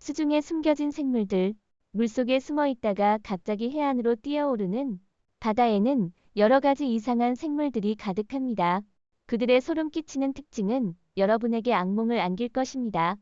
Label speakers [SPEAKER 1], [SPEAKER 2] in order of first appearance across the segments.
[SPEAKER 1] 수중에 숨겨진 생물들, 물속에 숨어 있다가 갑자기 해안으로 뛰어오르는 바다에는 여러 가지 이상한 생물들이 가득합니다. 그들의 소름 끼치는 특징은 여러분에게 악몽을 안길 것입니다.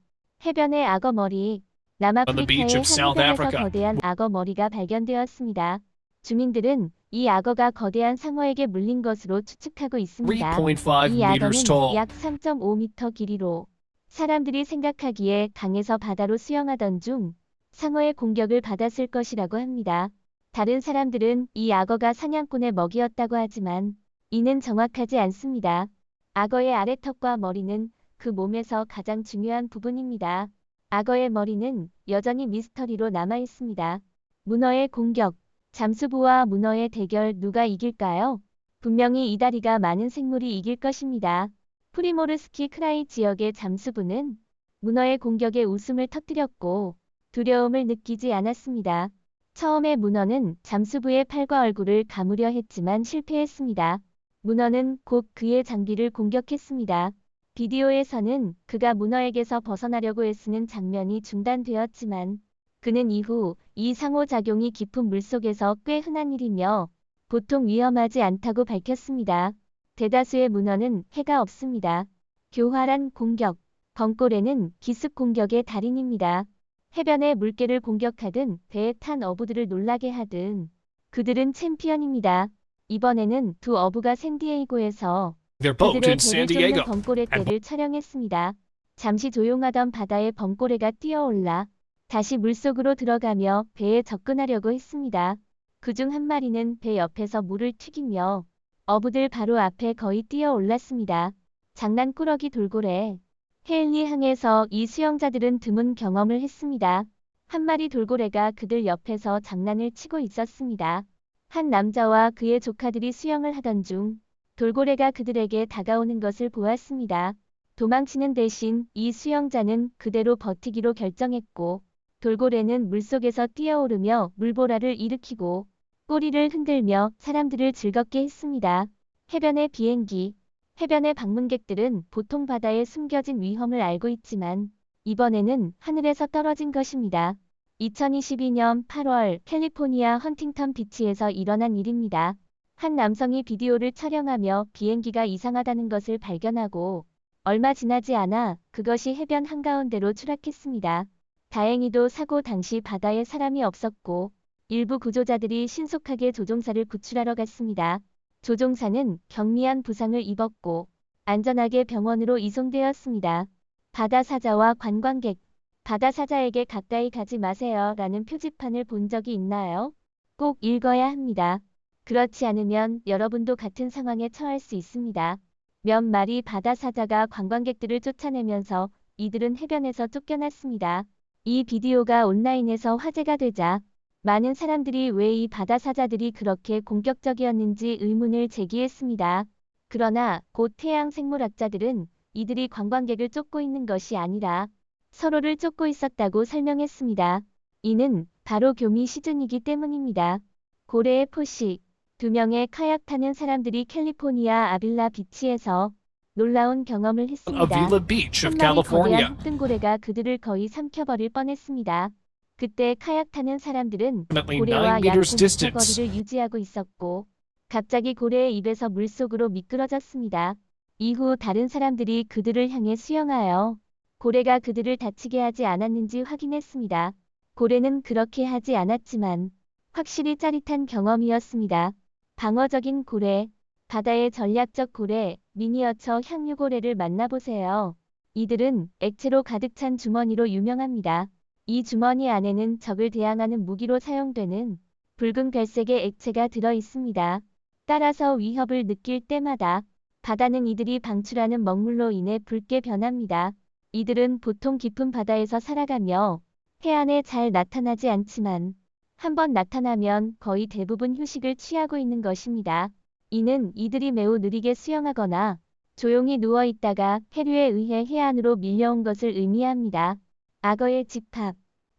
[SPEAKER 1] 해변의 악어 머리.
[SPEAKER 2] on the beach
[SPEAKER 1] 남아프리카의
[SPEAKER 2] of
[SPEAKER 1] 한
[SPEAKER 2] South
[SPEAKER 1] 해변에서
[SPEAKER 2] Africa.
[SPEAKER 1] 거대한 악어 머리가 발견되었습니다. 주민들은 이 악어가 거대한 상어에게 물린 것으로 추측하고 있습니다.
[SPEAKER 2] 3.5
[SPEAKER 1] 이
[SPEAKER 2] meters
[SPEAKER 1] 악어는
[SPEAKER 2] tall.
[SPEAKER 1] 약 3.5m 길이로 사람들이 생각하기에 강에서 바다로 수영하던 중 상어의 공격을 받았을 것이라고 합니다. 다른 사람들은 이 악어가 사냥꾼의 먹이였다고 하지만 이는 정확하지 않습니다. 악어의 아래턱과 머리는 그 몸에서 가장 중요한 부분입니다. 악어의 머리는 여전히 미스터리로 남아 있습니다. 문어의 공격. 잠수부와 문어의 대결 누가 이길까요? 분명히 이 다리가 많은 생물이 이길 것입니다. 프리모르스키 크라이 지역의 잠수부는 문어의 공격에 웃음을 터뜨렸고 두려움을 느끼지 않았습니다. 처음에 문어는 잠수부의 팔과 얼굴을 가무려 했지만 실패했습니다. 문어는 곧 그의 장비를 공격했습니다. 비디오에서는 그가 문어에게서 벗어나려고 애쓰는 장면이 중단되었지만 그는 이후 이 상호작용이 깊은 물속에서 꽤 흔한 일이며 보통 위험하지 않다고 밝혔습니다. 대다수의 문어는 해가 없습니다. 교활한 공격. 벙꼬레는 기습 공격의 달인입니다. 해변에 물개를 공격하든 배에 탄 어부들을 놀라게 하든 그들은 챔피언입니다. 이번에는 두 어부가 샌디에이고에서
[SPEAKER 2] Their boat
[SPEAKER 1] 그들의
[SPEAKER 2] in San
[SPEAKER 1] 배를 쫓는
[SPEAKER 2] Diego.
[SPEAKER 1] 벙꼬레
[SPEAKER 2] And
[SPEAKER 1] 떼를 촬영했습니다. 잠시 조용하던 바다에 벙꼬레가 뛰어올라 다시 물속으로 들어가며 배에 접근하려고 했습니다. 그중 한 마리는 배 옆에서 물을 튀기며 어부들 바로 앞에 거의 뛰어올랐습니다. 장난꾸러기 돌고래. 헤일리 항에서 이 수영자들은 드문 경험을 했습니다. 한 마리 돌고래가 그들 옆에서 장난을 치고 있었습니다. 한 남자와 그의 조카들이 수영을 하던 중 돌고래가 그들에게 다가오는 것을 보았습니다. 도망치는 대신 이 수영자는 그대로 버티기로 결정했고 돌고래는 물속에서 뛰어오르며 물보라를 일으키고 꼬리를 흔들며 사람들을 즐겁게 했습니다. 해변의 비행기. 해변의 방문객들은 보통 바다에 숨겨진 위험을 알고 있지만 이번에는 하늘에서 떨어진 것입니다. 2022년 8월 캘리포니아 헌팅턴 비치에서 일어난 일입니다. 한 남성이 비디오를 촬영하며 비행기가 이상하다는 것을 발견하고 얼마 지나지 않아 그것이 해변 한가운데로 추락했습니다. 다행히도 사고 당시 바다에 사람이 없었고 일부 구조자들이 신속하게 조종사를 구출하러 갔습니다. 조종사는 경미한 부상을 입었고 안전하게 병원으로 이송되었습니다. 바다사자와 관광객. 바다사자에게 가까이 가지 마세요 라는 표지판을 본 적이 있나요? 꼭 읽어야 합니다. 그렇지 않으면 여러분도 같은 상황에 처할 수 있습니다. 몇 마리 바다사자가 관광객들을 쫓아내면서 이들은 해변에서 쫓겨났습니다. 이 비디오가 온라인에서 화제가 되자 많은 사람들이 왜 이 바다사자들이 그렇게 공격적이었는지 의문을 제기했습니다. 그러나 곧 해양생물학자들은 이들이 관광객을 쫓고 있는 것이 아니라 서로를 쫓고 있었다고 설명했습니다. 이는 바로 교미 시즌이기 때문입니다. 고래의 포식. 두 명의 카약 타는 사람들이 캘리포니아 아빌라 비치에서 놀라운 경험을 했습니다.
[SPEAKER 2] Avila Beach
[SPEAKER 1] 한
[SPEAKER 2] of
[SPEAKER 1] 마리 거대한
[SPEAKER 2] California.
[SPEAKER 1] 흑등고래가 그들을 거의 삼켜버릴 뻔했습니다. 그때 카약 타는 사람들은
[SPEAKER 2] Approximately 9
[SPEAKER 1] 고래와 약
[SPEAKER 2] meters
[SPEAKER 1] 9m
[SPEAKER 2] distance.
[SPEAKER 1] 거리를 유지하고 있었고 갑자기 고래의 입에서 물속으로 미끄러졌습니다. 이후 다른 사람들이 그들을 향해 수영하여 고래가 그들을 다치게 하지 않았는지 확인했습니다. 고래는 그렇게 하지 않았지만 확실히 짜릿한 경험이었습니다. 방어적인 고래. 바다의 전략적 고래, 미니어처 향유고래를 만나보세요. 이들은 액체로 가득 찬 주머니로 유명합니다. 이 주머니 안에는 적을 대항하는 무기로 사용되는 붉은 별색의 액체가 들어 있습니다. 따라서 위협을 느낄 때마다 바다는 이들이 방출하는 먹물로 인해 붉게 변합니다. 이들은 보통 깊은 바다에서 살아가며 해안에 잘 나타나지 않지만 한번 나타나면 거의 대부분 휴식을 취하고 있는 것입니다. 이는 이들이 매우 느리게 수영하거나 조용히 누워 있다가 해류에 의해 해안으로 밀려온 것을 의미합니다. 악어의 집합.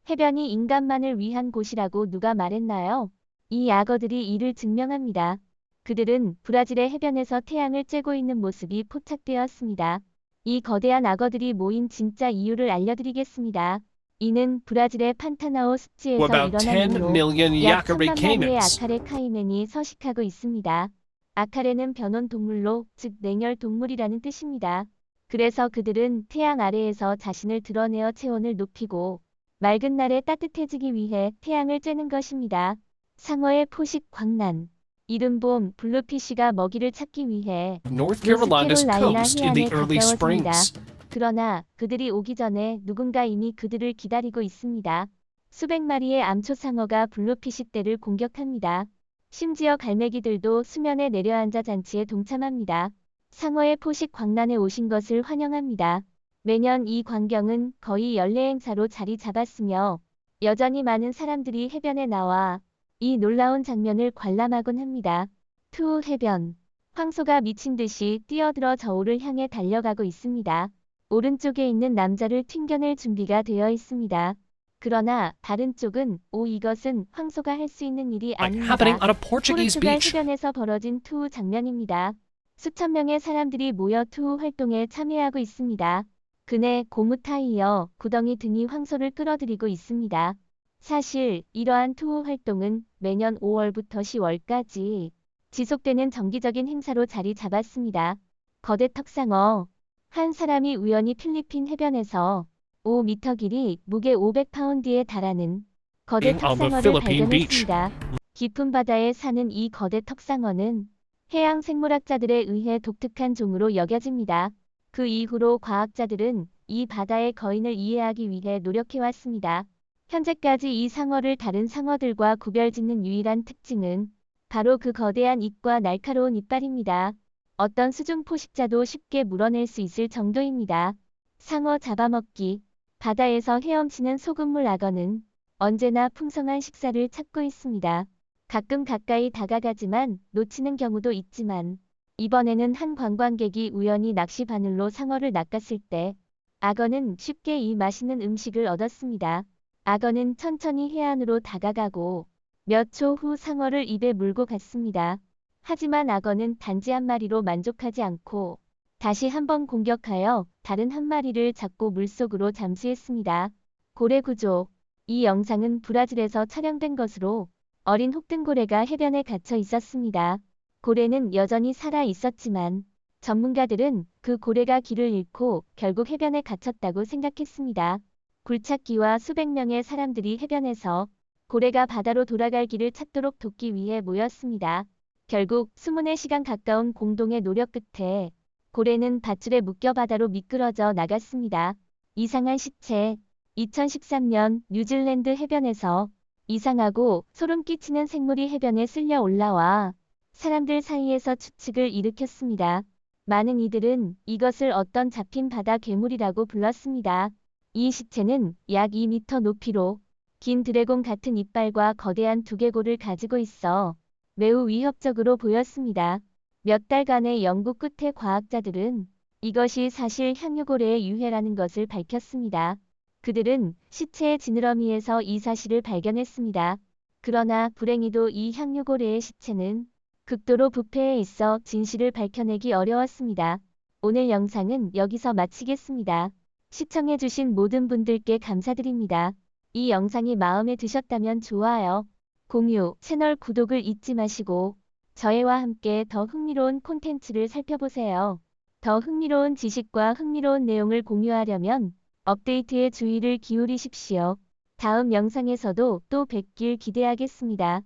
[SPEAKER 1] 해변이 인간만을 위한 곳이라고 누가 말했나요? 이 악어들이 이를 증명합니다. 그들은 브라질의 해변에서 태양을 쬐고 있는 모습이 포착되었습니다. 이 거대한 악어들이 모인 진짜 이유를 알려드리겠습니다. 이는 브라질의 판타나오
[SPEAKER 2] were
[SPEAKER 1] 습지에서
[SPEAKER 2] about
[SPEAKER 1] 일어난
[SPEAKER 2] 10
[SPEAKER 1] 일로
[SPEAKER 2] million
[SPEAKER 1] 약
[SPEAKER 2] Yaqari
[SPEAKER 1] 1000만 마리의
[SPEAKER 2] caimans.
[SPEAKER 1] 아카레 카이맨이 서식하고 있습니다. 아카레는 변온 동물로, 즉 냉혈 동물이라는 뜻입니다. 그래서 그들은 태양 아래에서 자신을 드러내어 체온을 높이고 맑은 날에 따뜻해지기 위해 태양을 쬐는 것입니다. 상어의 포식 광란. 이른 봄 블루피쉬가 먹이를 찾기 위해
[SPEAKER 2] North Carolina's
[SPEAKER 1] 노스캐롤라이나
[SPEAKER 2] coast in the
[SPEAKER 1] 해안에
[SPEAKER 2] early
[SPEAKER 1] 가까워집니다.
[SPEAKER 2] springs.
[SPEAKER 1] 그러나 그들이 오기 전에 누군가 이미 그들을 기다리고 있습니다. 수백 마리의 암초상어가 블루피쉬 떼를 공격합니다. 심지어 갈매기들도 수면에 내려앉아 잔치에 동참합니다. 상어의 포식 광란에 오신 것을 환영합니다. 매년 이 광경은 거의 연례 행사로 자리 잡았으며 여전히 많은 사람들이 해변에 나와 이 놀라운 장면을 관람하곤 합니다. 투 해변. 황소가 미친 듯이 뛰어들어 저울을 향해 달려가고 있습니다. 오른쪽에 있는 남자를 튕겨낼 준비가 되어 있습니다. 그러나 다른 쪽은 이것은 황소가 할 수 있는 일이
[SPEAKER 2] Like
[SPEAKER 1] 아닙니다.
[SPEAKER 2] happening on a Portuguese
[SPEAKER 1] 포르투갈
[SPEAKER 2] beach.
[SPEAKER 1] 해변에서 벌어진 투우 장면입니다. 수천 명의 사람들이 모여 투우 활동에 참여하고 있습니다. 그네 고무타이어 구덩이 등이 황소를 끌어들이고 있습니다. 사실 이러한 투우 활동은 매년 5월부터 10월까지 지속되는 정기적인 행사로 자리 잡았습니다. 거대 턱상어. 한 사람이 우연히 필리핀 해변에서 5m 길이 무게 500파운드에 달하는 거대
[SPEAKER 2] On the
[SPEAKER 1] 턱상어를
[SPEAKER 2] Philippine beach.
[SPEAKER 1] 발견했습니다. 깊은 바다에 사는 이 거대 턱상어는 해양 생물학자들에 의해 독특한 종으로 여겨집니다. 그 이후로 과학자들은 이 바다의 거인을 이해하기 위해 노력해왔습니다. 현재까지 이 상어를 다른 상어들과 구별짓는 유일한 특징은 바로 그 거대한 입과 날카로운 이빨입니다. 어떤 수중 포식자도 쉽게 물어낼 수 있을 정도입니다. 상어 잡아먹기. 바다에서 헤엄치는 소금물 악어는 언제나 풍성한 식사를 찾고 있습니다. 가끔 가까이 다가가지만 놓치는 경우도 있지만 이번에는 한 관광객이 우연히 낚시 바늘로 상어를 낚았을 때 악어는 쉽게 이 맛있는 음식을 얻었습니다. 악어는 천천히 해안으로 다가가고 몇 초 후 상어를 입에 물고 갔습니다. 하지만 악어는 단지 한 마리로 만족하지 않고 다시 한번 공격하여 다른 한 마리를 잡고 물속으로 잠수했습니다. 고래 구조. 이 영상은 브라질에서 촬영된 것으로 어린 혹등고래가 해변에 갇혀 있었습니다. 고래는 여전히 살아 있었지만 전문가들은 그 고래가 길을 잃고 결국 해변에 갇혔다고 생각했습니다. 굴착기와 수백 명의 사람들이 해변에서 고래가 바다로 돌아갈 길을 찾도록 돕기 위해 모였습니다. 결국 20시간 가까운 공동의 노력 끝에 고래는 밧줄에 묶여 바다로 미끄러져 나갔습니다. 이상한 시체. 2013년 뉴질랜드 해변에서 이상하고 소름 끼치는 생물이 해변에 쓸려 올라와 사람들 사이에서 추측을 일으켰습니다. 많은 이들은 이것을 어떤 잡힌 바다 괴물이라고 불렀습니다. 이 시체는 약 2m 높이로 긴 드래곤 같은 이빨과 거대한 두개골을 가지고 있어 매우 위협적으로 보였습니다. 몇 달간의 연구 끝에 과학자들은 이것이 사실 향유고래의 유해라는 것을 밝혔습니다. 그들은 시체의 지느러미에서 이 사실을 발견했습니다. 그러나 불행히도 이 향유고래의 시체는 극도로 부패해 있어 진실을 밝혀내기 어려웠습니다. 오늘 영상은 여기서 마치겠습니다. 시청해주신 모든 분들께 감사드립니다. 이 영상이 마음에 드셨다면 좋아요, 공유, 채널 구독을 잊지 마시고 저희와 함께 더 흥미로운 콘텐츠를 살펴보세요. 더 흥미로운 지식과 흥미로운 내용을 공유하려면 업데이트에 주의를 기울이십시오. 다음 영상에서도 또 뵙길 기대하겠습니다.